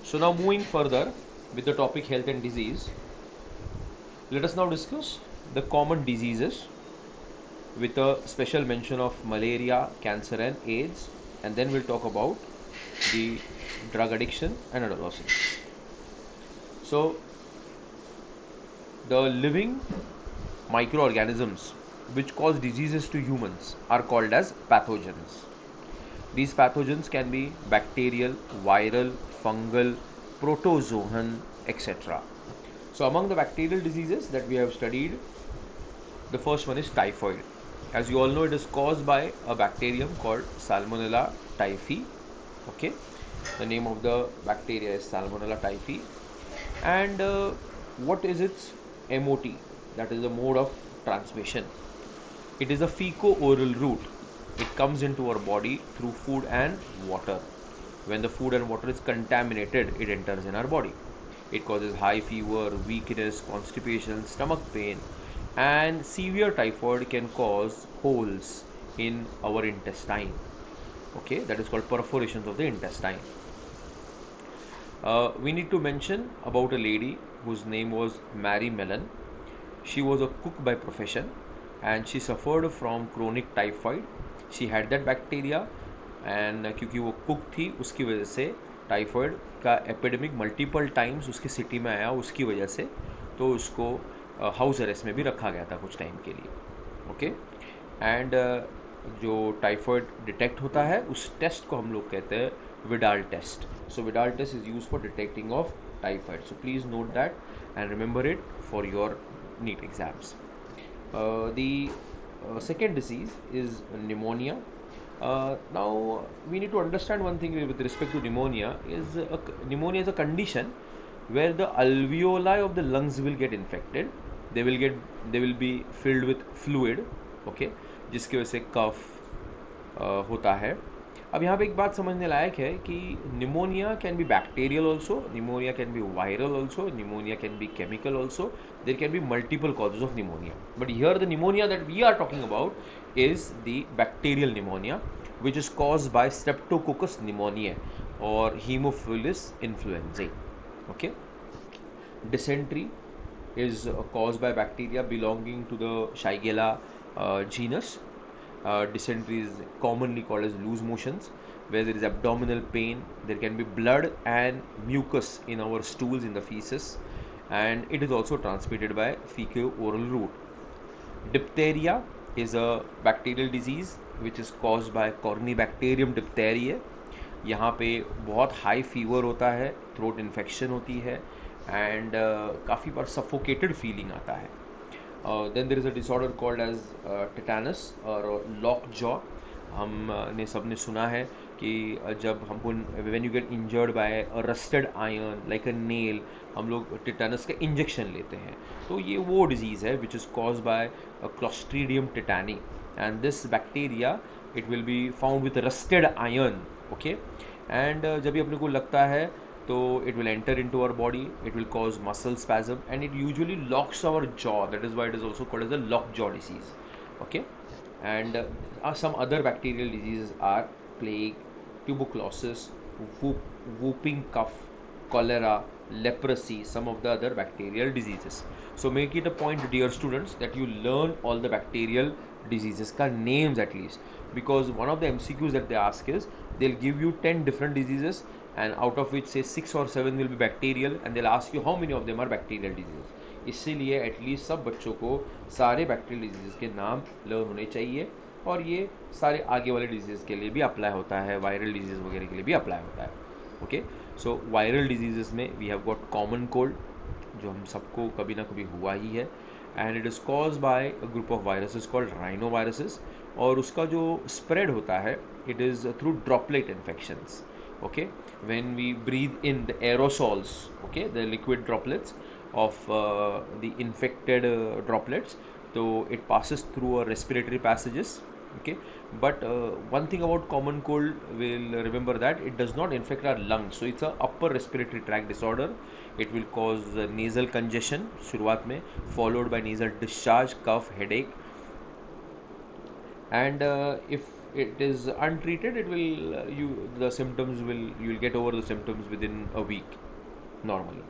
So now moving further with the topic health and disease, let us now discuss the common diseases with a special mention of malaria, cancer and AIDS, and then we'll talk about the drug addiction and adolescence. So the living microorganisms which cause diseases to humans are called as pathogens. These pathogens can be bacterial, viral, fungal, protozoan, etc. So among the bacterial diseases that we have studied, the first one is typhoid. As you all know, it is caused by a bacterium called Salmonella typhi. Okay, the name of the bacteria is Salmonella typhi. And what is its MOT? That is the mode of transmission. It is a feco-oral route. It comes into our body through food and water. When the food and water is contaminated, it enters in our body. It causes high fever, weakness, constipation, stomach pain, and severe typhoid can cause holes in our intestine. Okay, that is called perforations of the intestine. We need to mention about a lady whose name was Mary Mellon. She was a cook by profession and she suffered from chronic typhoid. She had that bacteria and क्योंकि वो cook थी उसकी वजह से typhoid का epidemic multiple times उसकी city में आया उसकी वजह से, तो उसको हाउस अरेस्ट में भी रखा गया था कुछ टाइम के लिए. ओके, एंड जो टाइफाइड डिटेक्ट होता है उस टेस्ट को हम लोग कहते हैं Widal test. So Widal test is use for detecting of typhoid. So please note that and remember it for your NEET exams. The second disease is pneumonia. Now we need to understand one thing with respect to pneumonia. Pneumonia is a condition where the alveoli of the lungs will get infected. They will be filled with fluid. Okay, जिसकी वजह से कफ होता है. अब यहाँ पे एक बात समझने लायक है कि pneumonia can be bacterial also, pneumonia can be viral also, pneumonia can be chemical also, there can be multiple causes of pneumonia. But here the pneumonia that we are talking about is the bacterial pneumonia which is caused by Streptococcus pneumoniae or Haemophilus influenzae. Okay, dysentery is caused by bacteria belonging to the Shigella genus. Dysentery is commonly called as loose motions, where there is abdominal pain. There can be blood and mucus in our stools, in the feces, and it is also transmitted by fecal-oral route. Diphtheria is a bacterial disease which is caused by Corynebacterium diphtheriae. यहाँ पे बहुत high fever होता है, throat infection होती है and काफ़ी बार suffocated feeling आता है. Then there is a disorder called as tetanus or lock jaw. हमने सबने सुना है कि जब हमको when you get injured by a rusted iron like a nail, हम लोग टिटानस का इंजेक्शन लेते हैं. तो ये वो डिजीज़ है which is caused by Clostridium tetani, and this bacteria it will be found with rusted iron. Okay, and जब भी अपने को लगता है तो it will enter into our body, it will cause muscle spasm and it usually locks our jaw. That is why it is also called as the lockjaw disease. Okay, and some other bacterial diseases are plague, tuberculosis, whooping cough, cholera, leprosy, some of the other bacterial diseases. So make it a point, dear students, that you learn all the bacterial diseases ka names at least, because one of the MCQs that they ask is they'll give you 10 different diseases and out of which say 6 or 7 will be bacterial, and they'll ask you how many of them are bacterial diseases. इसीलिए at least सब बच्चों को सारे bacterial disease के नाम learn होने चाहिए, और ये सारे आगे वाले डिजीज़ के लिए भी अप्लाई होता है, वायरल डिजीज़ वगैरह के लिए भी अप्लाई होता है. ओके, सो वायरल डिजीज़ में we have got common cold, जो हम सबको कभी ना कभी हुआ ही है, and it is cause by a group of viruses called rhinoviruses, और उसका जो स्प्रेड होता है it is through droplet infections. Okay, when we breathe in the aerosols, okay, the liquid droplets of the infected droplets, so it passes through our respiratory passages. Okay, but one thing about common cold, we'll remember that it does not infect our lungs, so it's a upper respiratory tract disorder. It will cause nasal congestion शुरुआत में, followed by nasal discharge, cough, headache, and if it is untreated, it will you the symptoms will you will get over the symptoms within a week normally.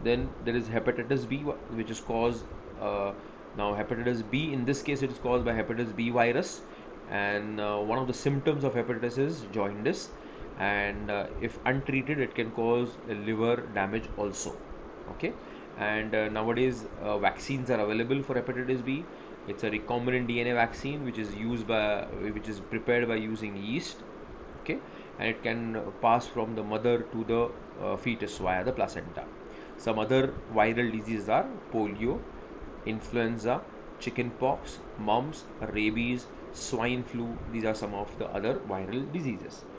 Then there is hepatitis B, which is caused now hepatitis B. In this case, it is caused by hepatitis B virus, and one of the symptoms of hepatitis is jaundice, and if untreated, it can cause liver damage also. Okay, and nowadays vaccines are available for hepatitis B. It's a recombinant DNA vaccine, which is prepared by using yeast. Okay, and it can pass from the mother to the fetus via the placenta. Some other viral diseases are polio, influenza, chickenpox, mumps, rabies, swine flu. These are some of the other viral diseases.